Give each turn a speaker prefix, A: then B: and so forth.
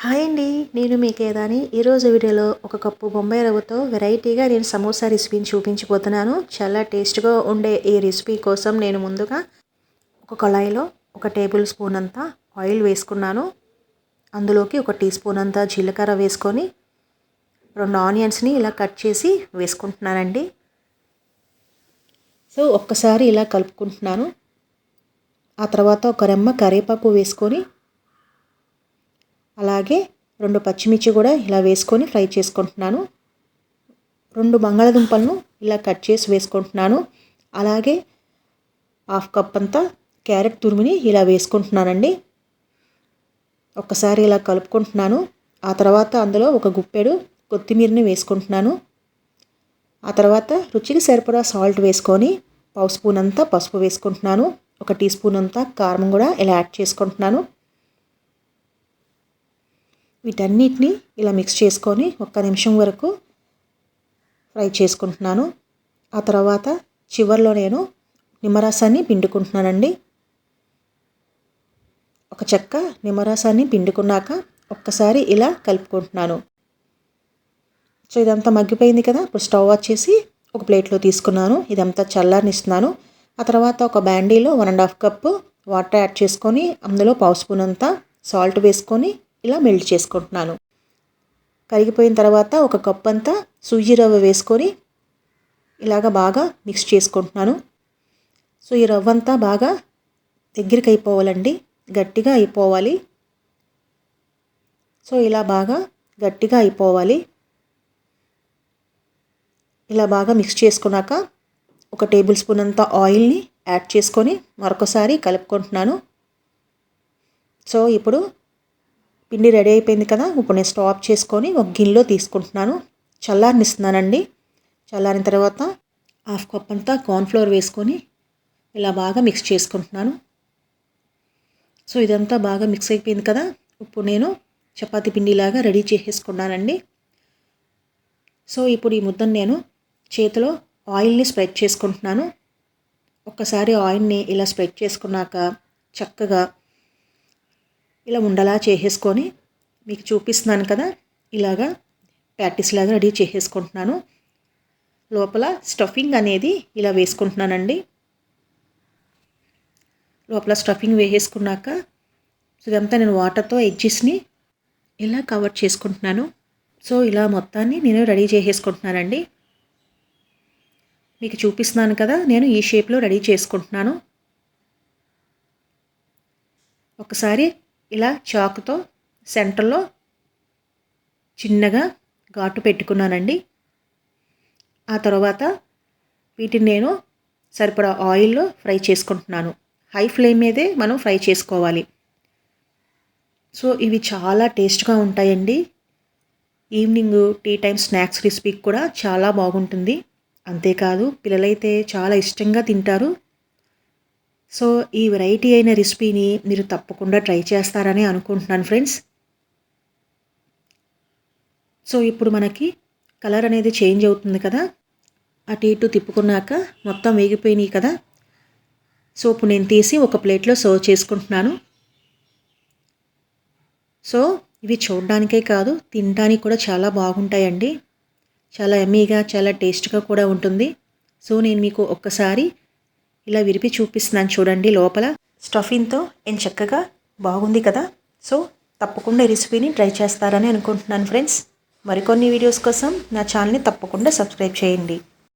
A: Hi అండి, నేను మీ కేదాని. ఈరోజు వీడియోలో ఒక కప్పు బొంబాయి రవ్వతో వెరైటీగా నేను సమోసా రెసిపీని చూపించబోతున్నాను. చాలా టేస్ట్గా ఉండే ఈ రెసిపీ కోసం నేను ముందుగా ఒక కళాయిలో 1 టేబుల్ స్పూన్ అంతా ఆయిల్ వేసుకున్నాను. అందులోకి 1 టీ స్పూన్ అంతా జీలకర్ర వేసుకొని 2 ఆనియన్స్ని ఇలా కట్ చేసి వేసుకుంటున్నానండి. సో ఒక్కసారి ఇలా కలుపుకుంటున్నాను. ఆ తర్వాత ఒక రెమ్మ కరివేపాకు వేసుకొని అలాగే 2 పచ్చిమిర్చి కూడా ఇలా వేసుకొని ఫ్రై చేసుకుంటున్నాను. 2 బంగాళదుంపలను ఇలా కట్ చేసి వేసుకుంటున్నాను. అలాగే 1/2 కప్ అంతా క్యారెట్ తురుముని ఇలా వేసుకుంటున్నానండి. ఒక్కసారి ఇలా కలుపుకుంటున్నాను. ఆ తర్వాత అందులో ఒక గుప్పెడు కొత్తిమీరని వేసుకుంటున్నాను. ఆ తర్వాత రుచికి సరిపడా సాల్ట్ వేసుకొని 1/2 స్పూన్ అంతా పసుపు వేసుకుంటున్నాను. 1 టీ స్పూన్ అంతా కారం కూడా ఇలా యాడ్ చేసుకుంటున్నాను. వీటన్నిటిని ఇలా మిక్స్ చేసుకొని 1 నిమిషం వరకు ఫ్రై చేసుకుంటున్నాను. ఆ తర్వాత చివర్లో నేను నిమ్మరసాన్ని పిండుకుంటున్నానండి. ఒక చెక్క నిమ్మరసాన్ని పిండుకున్నాక ఒక్కసారి ఇలా కలుపుకుంటున్నాను. సో ఇదంతా మగ్గిపోయింది కదా. ఇప్పుడు స్టవ్ ఆఫ్ చేసి ఒక ప్లేట్లో తీసుకున్నాను. ఇదంతా చల్లారనిస్తున్నాను. ఆ తర్వాత ఒక బాండీలో 1.5 కప్పు వాటర్ యాడ్ చేసుకొని అందులో 1/2 స్పూన్ అంతా సాల్ట్ వేసుకొని ఇలా మెల్ట్ చేసుకుంటున్నాను. కరిగిపోయిన తర్వాత 1 కప్ అంతా సూజీ రవ్వ వేసుకొని ఇలాగ బాగా మిక్స్ చేసుకుంటున్నాను. సో ఈ రవ్వ అంతా బాగా దగ్గరికి అయిపోవాలండి, గట్టిగా అయిపోవాలి. సో ఇలా బాగా గట్టిగా అయిపోవాలి. ఇలా బాగా మిక్స్ చేసుకున్నాక 1 టేబుల్ స్పూన్ అంతా ఆయిల్ని యాడ్ చేసుకొని మరొకసారి కలుపుకుంటున్నాను. సో ఇప్పుడు పిండి రెడీ అయిపోయింది కదా. ఇప్పుడు నేను స్టవ్ ఆఫ్ చేసుకొని ఒక గిన్నెలో తీసుకుంటున్నాను. చల్లారనిస్తున్నానండి. చల్లారిన తర్వాత 1/2 కప్ అంతా కార్న్ఫ్లోర్ వేసుకొని ఇలా బాగా మిక్స్ చేసుకుంటున్నాను. సో ఇదంతా బాగా మిక్స్ అయిపోయింది కదా. ఇప్పుడు నేను చపాతీ పిండిలాగా రెడీ చేసేసుకున్నానండి. సో ఇప్పుడు ఈ ముద్దను నేను చేతిలో ఆయిల్ని స్ప్రెడ్ చేసుకుంటున్నాను. ఒక్కసారి ఆయిల్ని ఇలా స్ప్రెడ్ చేసుకున్నాక చక్కగా ఇలా ఉండలా చేసేసుకొని మీకు చూపిస్తున్నాను కదా, ఇలాగా ప్యాటీస్ లాగా రెడీ చేసేసుకుంటున్నాను. లోపల స్టఫింగ్ అనేది ఇలా వేసుకుంటున్నానండి. లోపల స్టఫింగ్ వేసేసుకున్నాక ఇదంతా నేను వాటర్తో ఎడ్జెస్ని ఇలా కవర్ చేసుకుంటున్నాను. సో ఇలా మొత్తాన్ని నేను రెడీ చేసేసుకుంటున్నానండి. మీకు చూపిస్తున్నాను కదా, నేను ఈ షేప్లో రెడీ చేసుకుంటున్నాను. ఒకసారి ఇలా చాకుతో సెంటర్లో చిన్నగా ఘాటు పెట్టుకున్నానండి. ఆ తర్వాత వీటిని నేను సరిపడా ఆయిల్లో ఫ్రై చేసుకుంటున్నాను. హై ఫ్లేమ్ మీదే మనం ఫ్రై చేసుకోవాలి. సో ఇవి చాలా టేస్ట్గా ఉంటాయండి. ఈవినింగ్ టీ టైం స్నాక్స్ రెసిపీకి కూడా చాలా బాగుంటుంది. అంతేకాదు పిల్లలైతే చాలా ఇష్టంగా తింటారు. సో ఈ వెరైటీ అయిన రెసిపీని మీరు తప్పకుండా ట్రై చేస్తారని అనుకుంటున్నాను ఫ్రెండ్స్. సో ఇప్పుడు మనకి కలర్ అనేది చేంజ్ అవుతుంది కదా. అటు ఇటు తిప్పుకున్నాక మొత్తం వేగిపోయినాయి కదా. సో ఇప్పుడు నేను తీసి ఒక ప్లేట్లో సర్వ్ చేసుకుంటున్నాను. సో ఇవి చూడడానికే కాదు, తినడానికి కూడా చాలా బాగుంటాయండి. చాలా యమ్మీగా, చాలా టేస్ట్గా కూడా ఉంటుంది. సో నేను మీకు ఒక్కసారి ఇలా విరిపి చూపిస్తున్నాను చూడండి. లోపల స్టఫింగ్తో చక్కగా బాగుంది కదా. సో తప్పకుండా ఈ రెసిపీని ట్రై చేస్తారని అనుకుంటున్నాను ఫ్రెండ్స్. మరికొన్ని వీడియోస్ కోసం నా ఛానల్ని తప్పకుండా సబ్స్క్రైబ్ చేయండి.